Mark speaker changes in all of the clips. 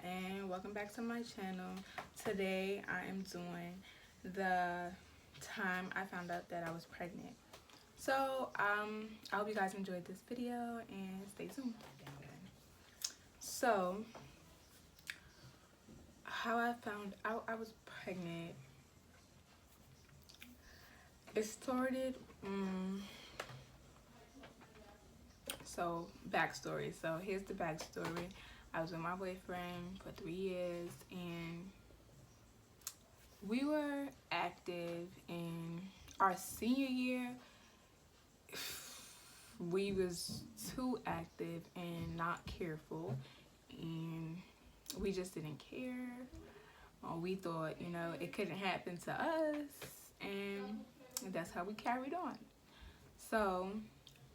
Speaker 1: And welcome back to my channel. Today I am doing the time I found out that I was pregnant. So I hope you guys enjoyed this video and stay tuned. So how I found out I was pregnant, it started so backstory. So here's the backstory. I was with my boyfriend for 3 years and we were active in our senior year. We was too active and not careful, and we just didn't care. We thought, it couldn't happen to us, and that's how we carried on. So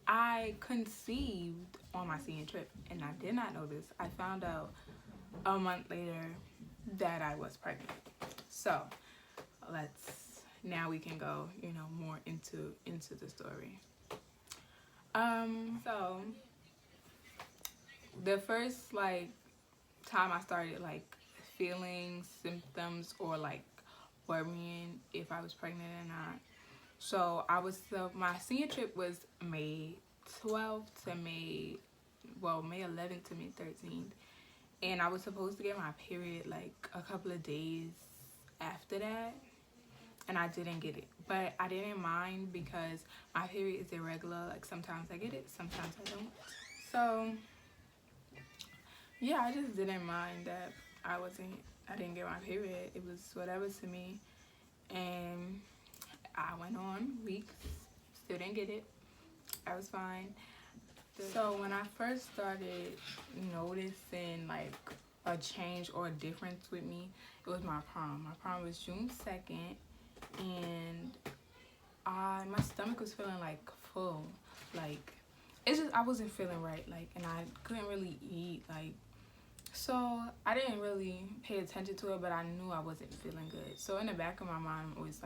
Speaker 1: I conceived on my senior trip, and I did not know this. I found out a month later that I was pregnant. So now we can go, more into the story. So the first time I started feeling symptoms or worrying if I was pregnant or not. So my senior trip was May 12th to May 11th to May 13th. And I was supposed to get my period a couple of days after that. And I didn't get it. But I didn't mind because my period is irregular. Sometimes I get it, sometimes I don't. So yeah, I just didn't mind that I didn't get my period. It was whatever to me. And I went on weeks, still didn't get it. I was fine. So when I first started noticing a change or a difference with me, it was my prom. My prom was June 2nd, and my stomach was feeling full. It's just I wasn't feeling right, and I couldn't really eat, so I didn't really pay attention to it, but I knew I wasn't feeling good. So in the back of my mind, I'm always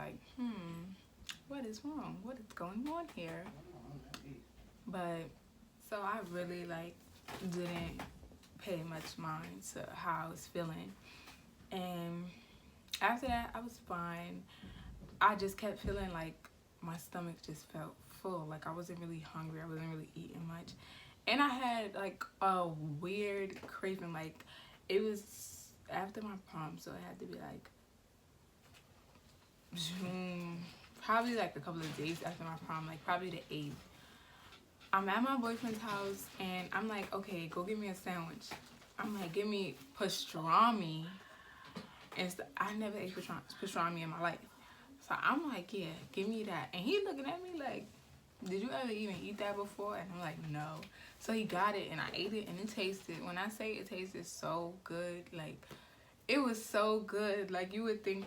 Speaker 1: what is wrong? What is going on here? But so I really didn't pay much mind to how I was feeling. And after that, I was fine. I just kept feeling my stomach just felt full. I wasn't really hungry. I wasn't really eating much. And I had a weird craving. It was after my prom, so it had to be June, probably a couple of days after my prom, probably the 8th. I'm at my boyfriend's house and I'm okay, go get me a sandwich. I'm give me pastrami. And I never ate pastrami in my life. So I'm yeah, give me that. And he looking at me did you ever even eat that before? And I'm no. So he got it and I ate it and it tasted, when I say it tasted so good, it was so good. You would think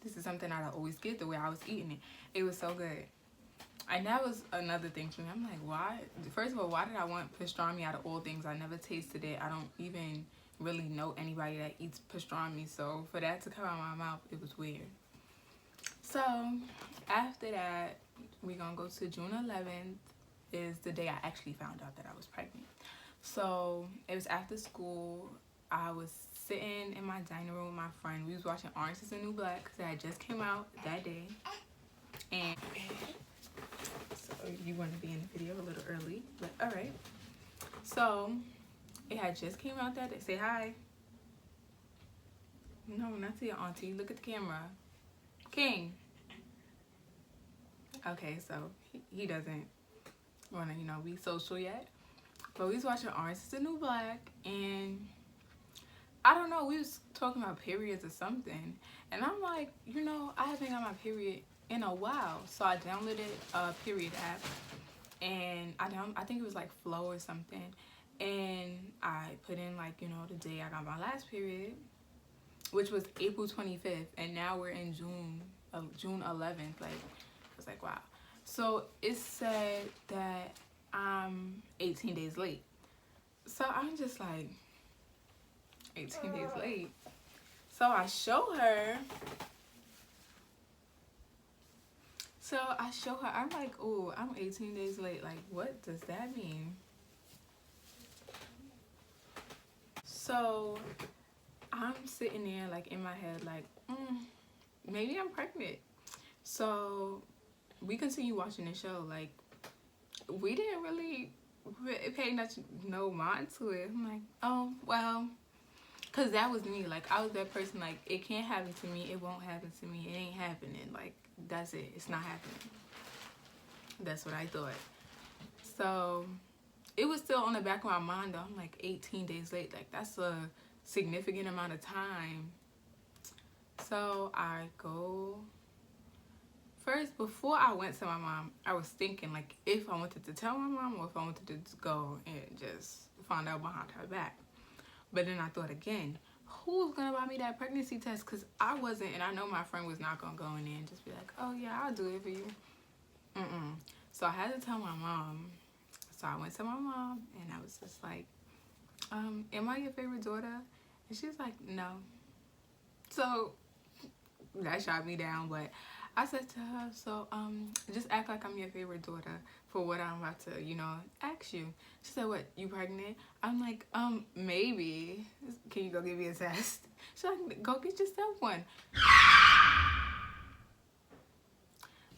Speaker 1: this is something I'd always get the way I was eating it. It was so good. And that was another thing for me. I'm why? First of all, why did I want pastrami out of all things? I never tasted it. I don't even really know anybody that eats pastrami. So for that to come out of my mouth, it was weird. So after that, we're going to go to June 11th is the day I actually found out that I was pregnant. So it was after school. I was sitting in my dining room with my friend. We was watching Orange is the New Black because it had just came out that day. And so you want to be in the video a little early, but all right. So it had just came out that day. Say hi. No, not to your auntie. Look at the camera. King. Okay, so he doesn't want to, be social yet. But we was watching Orange is the New Black, and I don't know, we was talking about periods or something. And I'm I haven't got my period in a while. So I downloaded a period app, and I think it was Flow or something. And I put in the day I got my last period, which was April 25th. And now we're in June 11th. I was wow. So it said that I'm 18 days late. So I'm just like, 18 days late. So I show her. I'm like, oh, I'm 18 days late. Like, what does that mean? So I'm sitting there, like, in my head, like, maybe I'm pregnant. So we continue watching the show. Like, we didn't really pay no mind to it. I'm like, oh, well, because that was me. Like, I was that person, like, it can't happen to me. It won't happen to me. It ain't happening. Like, that's it. It's not happening. That's what I thought. So it was still on the back of my mind, though. I'm like 18 days late. Like, that's a significant amount of time. So I go. First, before I went to my mom, I was thinking, like, if I wanted to tell my mom or if I wanted to just go and just find out behind her back. But then I thought again, who's going to buy me that pregnancy test? Because I wasn't, and I know my friend was not going to go in there and just be like, oh, yeah, I'll do it for you. So I had to tell my mom. So I went to my mom, and I was just like, am I your favorite daughter? And she was like, no. So that shot me down, but I said to her, so just act like I'm your favorite daughter for what I'm about to, ask you. She said, what, you pregnant? I'm like, maybe. Can you go give me a test? She's like, go get yourself one.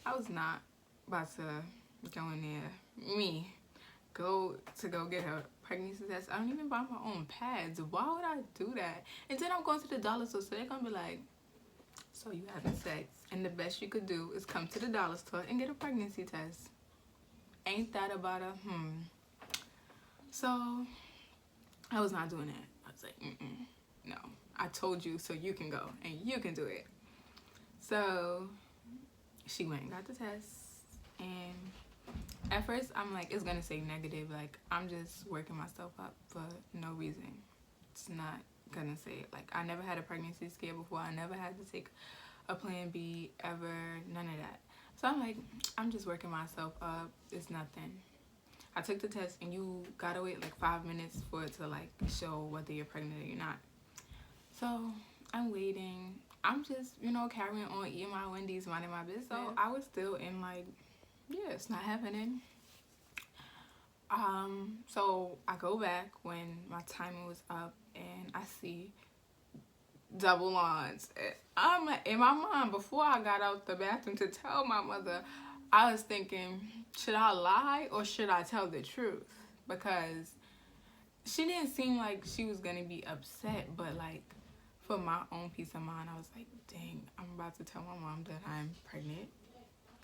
Speaker 1: I was not about to go in there, go get her pregnancy test. I don't even buy my own pads. Why would I do that? And then I'm going to the dollar store, so they're going to be like, so you having sex, and the best you could do is come to the dollar store and get a pregnancy test. Ain't that about a So I was not doing that. I was like, no. I told you so you can go and you can do it. So she went and got the test, and at first I'm like, it's gonna say negative. Like, I'm just working myself up for no reason. It's not gonna say it. Like, I never had a pregnancy scare before. I never had to take a plan B ever, none of that. So I'm like, I'm just working myself up. It's nothing. I took the test, and you gotta wait like 5 minutes for it to like show whether you're pregnant or you're not. So I'm waiting. I'm just, carrying on, eating my Wendy's, minding my business. So I was still in like, yeah, it's not happening. So I go back when my timer was up, and I see double lines. I'm in my mind, before I got out the bathroom to tell my mother, I was thinking, should I lie or should I tell the truth? Because she didn't seem like she was gonna be upset, but like, for my own peace of mind, I was like, dang, I'm about to tell my mom that I'm pregnant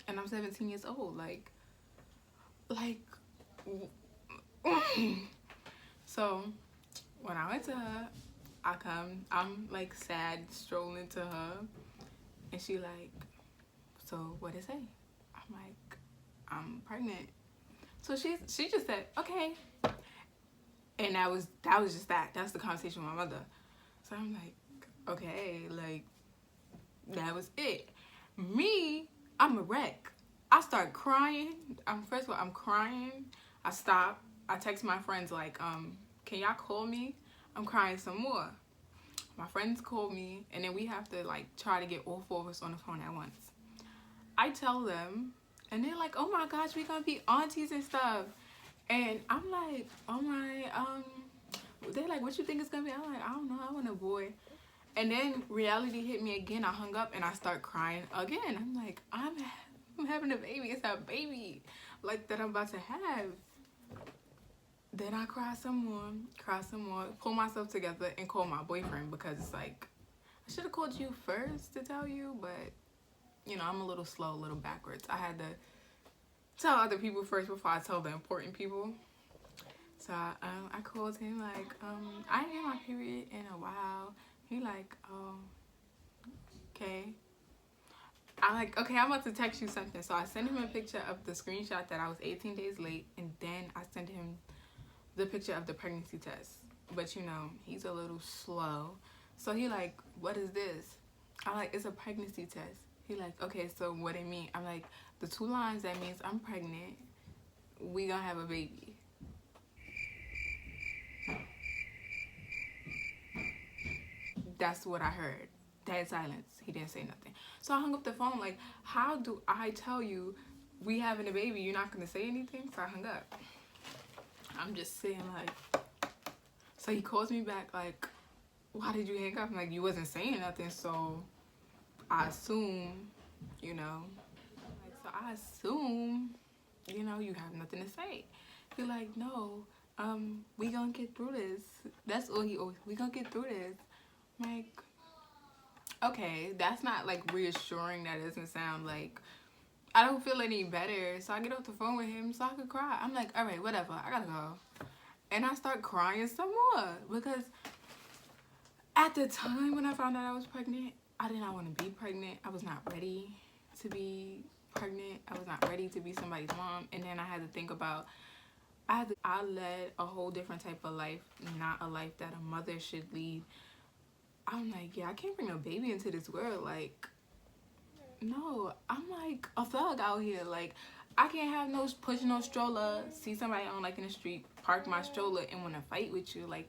Speaker 1: and I'm 17 years old. Like so when I went to her, I'm like sad, strolling to her, and she like, so what it say? I'm like, I'm pregnant. So she just said, okay. And that was just that. That's the conversation with my mother. So I'm like, okay, like, that was it. Me, I'm a wreck. I start crying. First of all, I'm crying. I stop. I text my friends like, can y'all call me? I'm crying some more. My friends call me, and then we have to like try to get all four of us on the phone at once. I tell them, and they're like, oh my gosh, we gonna be aunties and stuff. And I'm like, oh my, they're like, what you think it's gonna be? I'm like, I don't know, I want a boy. And then reality hit me again. I hung up and I start crying again. I'm like, I'm having a baby. It's a baby like that I'm about to have. Then I cry some more, pull myself together and call my boyfriend, because it's like, I should have called you first to tell you, but I'm a little slow, a little backwards. I had to tell other people first before I tell the important people. So I called him like, I ain't had my period in a while. He like, oh, okay. I'm like, okay, I'm about to text you something. So I sent him a picture of the screenshot that I was 18 days late, and then I sent him the picture of the pregnancy test. But he's a little slow. So he like, what is this? I'm like, it's a pregnancy test. He like, okay, so what it mean? I'm like, the 2 lines, that means I'm pregnant. We gonna have a baby. That's what I heard. Dead silence. He didn't say nothing. So I hung up the phone. Like, how do I tell you we having a baby? You're not gonna say anything? So I hung up. I'm just sitting like. So he calls me back like, why did you hang up? I'm like, you wasn't saying nothing. So I assume, you know. Like, so I assume, you know, you have nothing to say. You're like, no, we gonna get through this. That's all he always. We gonna get through this. I'm like, okay, that's not like reassuring. That doesn't sound like I don't feel any better. So I get off the phone with him so I could cry. I'm like, all right, whatever, I gotta go. And I start crying some more because at the time when I found out I was pregnant, I did not want to be pregnant. I was not ready to be pregnant. I was not ready to be somebody's mom. And then I had to think about I led a whole different type of life, not a life that a mother should lead. I'm like, yeah, I can't bring a baby into this world. Like, no, I'm like a thug out here. Like, I can't have no pushing no stroller, see somebody on like in the street, park my stroller and want to fight with you. Like,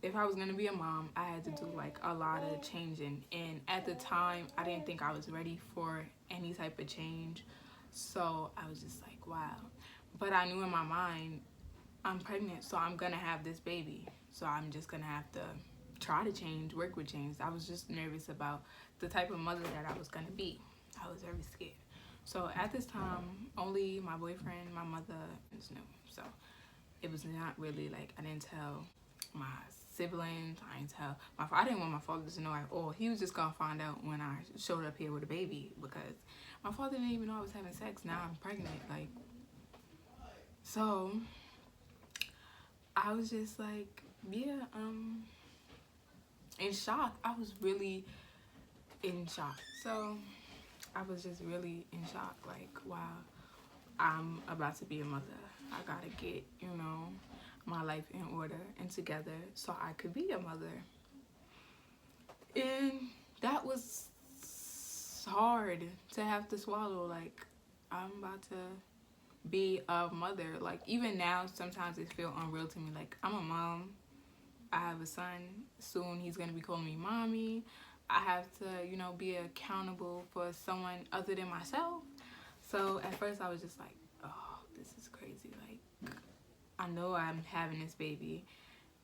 Speaker 1: if I was gonna be a mom, I had to do like a lot of changing. And at the time, I didn't think I was ready for any type of change. So I was just like, wow. But I knew in my mind, I'm pregnant, so I'm gonna have this baby. So I'm just gonna have to try to change, work with change. I was just nervous about the type of mother that I was gonna be. I was very scared. So at this time, only my boyfriend, my mother knew. So it was not really like, I didn't tell my siblings, I didn't tell I didn't want my father to know at all. He was just gonna find out when I showed up here with a baby, because my father didn't even know I was having sex. Now I'm pregnant. Like, so I was just like, yeah, in shock. I was really in shock. So I was just really in shock. Like, wow, I'm about to be a mother. I gotta get, you know, my life in order and together so I could be a mother. And that was hard to have to swallow. Like, I'm about to be a mother. Like, even now, sometimes it feels unreal to me. Like, I'm a mom. I have a son. Soon he's gonna be calling me mommy. I have to, you know, be accountable for someone other than myself. So at first I was just like, oh, this is crazy. Like, I know I'm having this baby,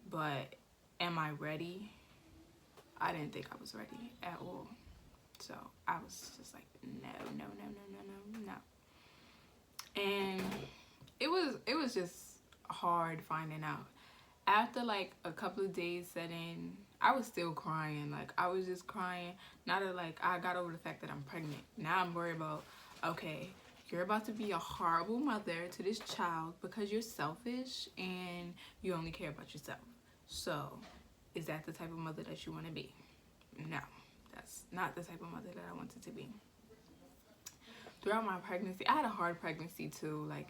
Speaker 1: but am I ready? I didn't think I was ready at all. So I was just like, no, no, no, no, no, no, no. And it was just hard finding out. After like a couple of days setting, I was still crying. Like, I was just crying. Now that like I got over the fact that I'm pregnant, now I'm worried about, okay, you're about to be a horrible mother to this child because you're selfish and you only care about yourself. So is that the type of mother that you want to be? No, that's not the type of mother that I wanted to be. Throughout my pregnancy, I had a hard pregnancy too. Like,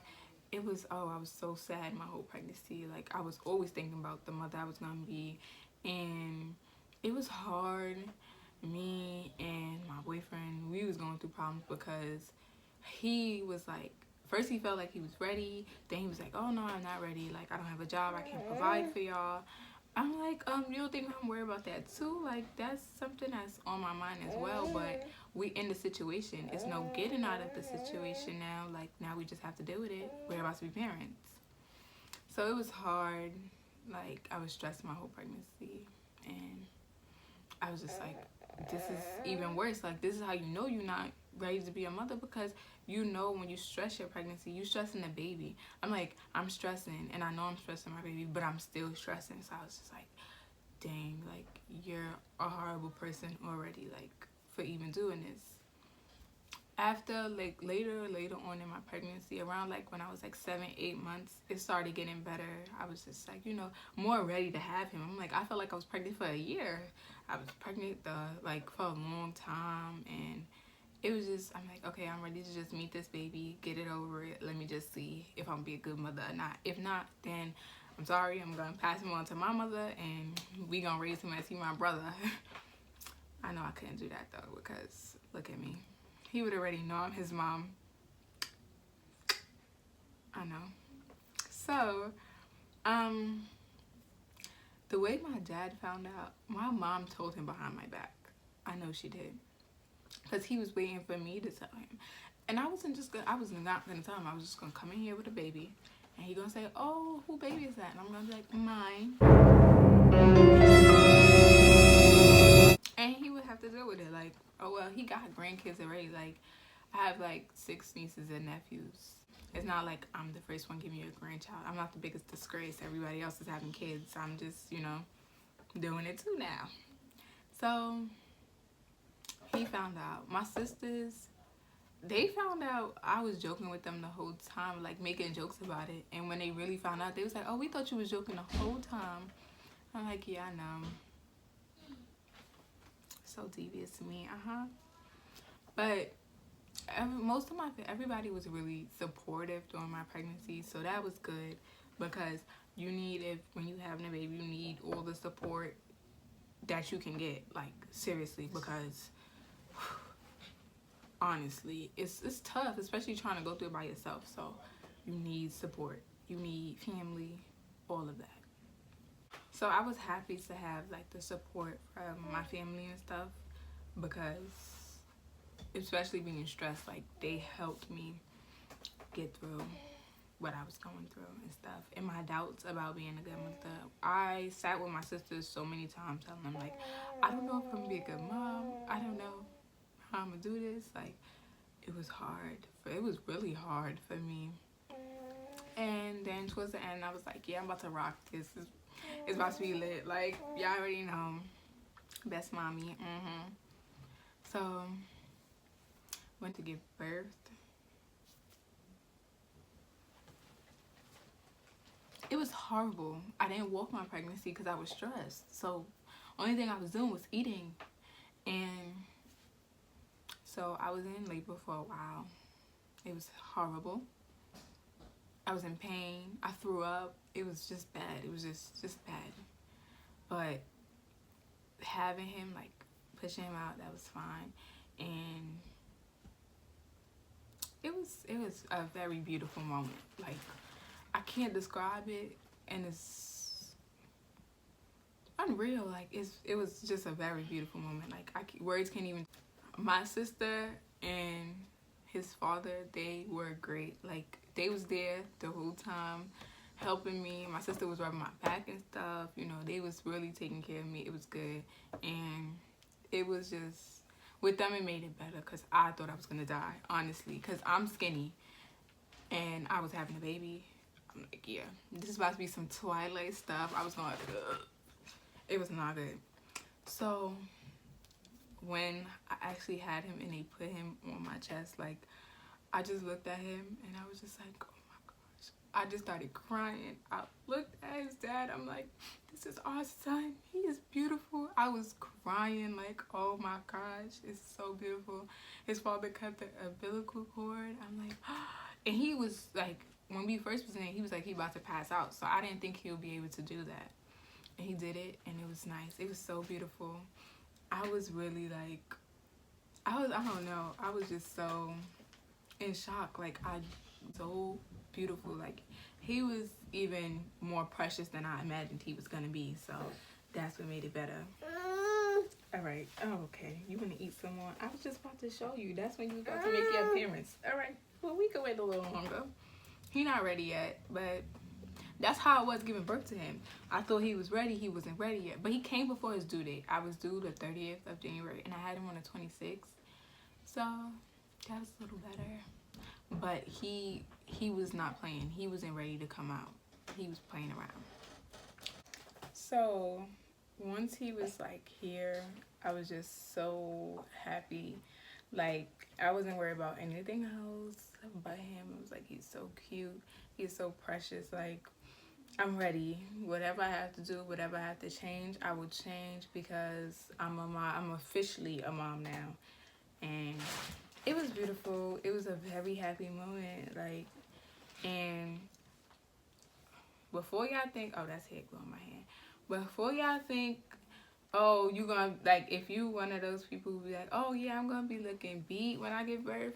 Speaker 1: it was, oh, I was so sad my whole pregnancy. Like, I was always thinking about the mother I was gonna be, and it was hard. Me and my boyfriend, we was going through problems because he was like, first he felt like he was ready, then he was like, oh no, I'm not ready. Like, I don't have a job, I can't provide for y'all. I'm like, you don't think I'm worried about that too? Like, that's something that's on my mind as well. But we in the situation. It's no getting out of the situation now. Like, now we just have to deal with it. We're about to be parents. So it was hard. Like, I was stressed my whole pregnancy. And I was just like, this is even worse. Like, this is how you know you're not ready to be a mother, because you know when you stress your pregnancy, you stressing the baby. I'm like, I'm stressing, and I know I'm stressing my baby, but I'm still stressing. So I was just like, dang, like, you're a horrible person already, like, for even doing this. After, like, later on in my pregnancy, around like when I was like 7-8 months, it started getting better. I was just like, you know, more ready to have him. I'm like, I felt like I was pregnant for a year. I was pregnant like for a long time, and it was just, I'm like, okay, I'm ready to just meet this baby, get it over it. Let me just see if I'm gonna be a good mother or not. If not, then I'm sorry, I'm gonna pass him on to my mother, and we gonna raise him as he my brother. I know I couldn't do that though, because look at me. He would already know I'm his mom. I know. So, the way my dad found out, my mom told him behind my back. I know she did. Because he was waiting for me to tell him. And I was not gonna tell him. I was just gonna come in here with a baby. And he gonna say, oh, who baby is that? And I'm gonna be like, mine. And he would have to deal with it. Like, oh well, he got grandkids already. Like, I have like 6 nieces and nephews. It's not like I'm the first one giving you a grandchild. I'm not the biggest disgrace. Everybody else is having kids. I'm just, you know, doing it too now. So he found out. My sisters, they found out I was joking with them the whole time, like making jokes about it. And when they really found out, they was like, oh, we thought you was joking the whole time. I'm like, yeah, I know. So devious to me, But everybody was really supportive during my pregnancy, so that was good, because you need, when you having a baby, you need all the support that you can get, like seriously, because honestly it's tough, especially trying to go through it by yourself. So you need support, you need family, all of that. So I was happy to have like the support from my family and stuff, because especially being stressed, like they helped me get through what I was going through and stuff, and my doubts about being a good mother. I sat with my sisters so many times telling them, like, I don't know if I'm gonna be a good mom, I don't know how I'm gonna do this. Like, it was hard. It was really hard for me. And then towards the end, I was like, yeah, I'm about to rock this. It's about to be lit. Like, y'all already know, best mommy. So went to give birth. It was horrible. I didn't walk my pregnancy because I was stressed. So only thing I was doing was eating. And so I was in labor for a while. It was horrible. I was in pain. I threw up. It was just bad. It was just bad. But having him, like, pushing him out, that was fine. And it was a very beautiful moment. Like, I can't describe it, and it's unreal. Like, it was just a very beautiful moment. Like, words can't even. My sister and his father, they were great. Like, they was there the whole time helping me. My sister was rubbing my back and stuff. You know, they was really taking care of me. It was good. And it was just, with them, it made it better, because I thought I was gonna die, honestly, because I'm skinny and I was having a baby. I'm like, yeah, this is about to be some Twilight stuff. I was going, it was not good. So when I actually had him and they put him on my chest, like, I just looked at him and I was just like, oh my gosh. I just started crying. I looked at his dad. I'm like, this is our son. He is beautiful. I was crying like, oh my gosh, it's so beautiful. His father cut the umbilical cord. I'm like, and he was like, when we first was in it, he was like, he about to pass out. So I didn't think he would be able to do that. And he did it, and it was nice. It was so beautiful. I was really like, I don't know. I was just so in shock. Like, so beautiful. Like, he was even more precious than I imagined he was gonna be. So that's what made it better. All right. Oh, okay. You want to eat some more? I was just about to show you. That's when you was about to make your appearance. All right. Well, we could wait a little longer. He not ready yet, but that's how it was giving birth to him. I thought he was ready. He wasn't ready yet. But he came before his due date. I was due the 30th of January, and I had him on the 26th. So that was a little better. But he was not playing. He wasn't ready to come out. He was playing around. So once he was like here, I was just so happy. Like, I wasn't worried about anything else but him. It was like, he's so cute. He's so precious. Like, I'm ready. Whatever I have to do, whatever I have to change, I will change, because I'm a mom. I'm officially a mom now. And it was beautiful. It was a very happy moment. Like, and before y'all think, oh, that's hair glue in my hand. Before y'all think, oh, you gonna, like, if you one of those people who be like, oh yeah, I'm gonna be looking beat when I give birth,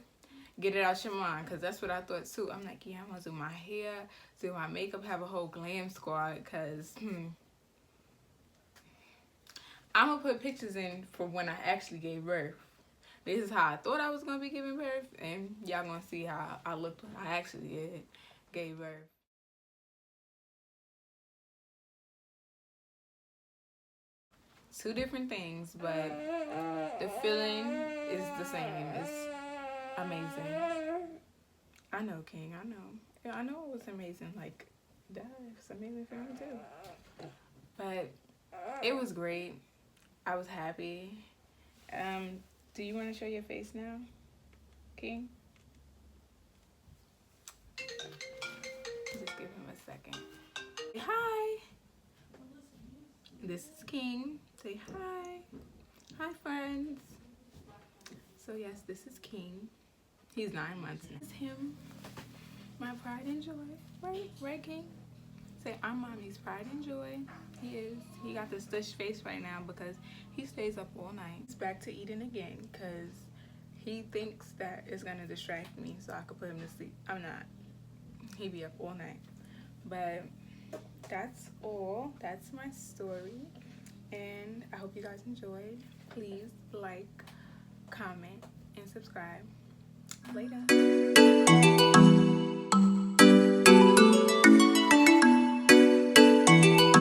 Speaker 1: get it out your mind, because that's what I thought too. I'm like, yeah, I'm gonna do my hair, do my makeup, have a whole glam squad, because I'm gonna put pictures in for when I actually gave birth. This is how I thought I was gonna be giving birth, and y'all gonna see how I looked when I actually gave birth. Two different things, but the feeling is the same. It's amazing. I know, King. I know. Yeah, I know it was amazing. Like, that was amazing for me too. But it was great. I was happy. Do you want to show your face now, King? Just give him a second. Hi. This is King. Say hi. Hi, friends. So yes, this is King. He's 9 months now. This is him. My pride and joy. Right, King? Say, I'm mommy's pride and joy. He is. He got this stush face right now because he stays up all night. He's back to eating again because he thinks that it's going to distract me so I could put him to sleep. I'm not. He be up all night. But that's all. That's my story. And I hope you guys enjoyed. Please like, comment, and subscribe. Later.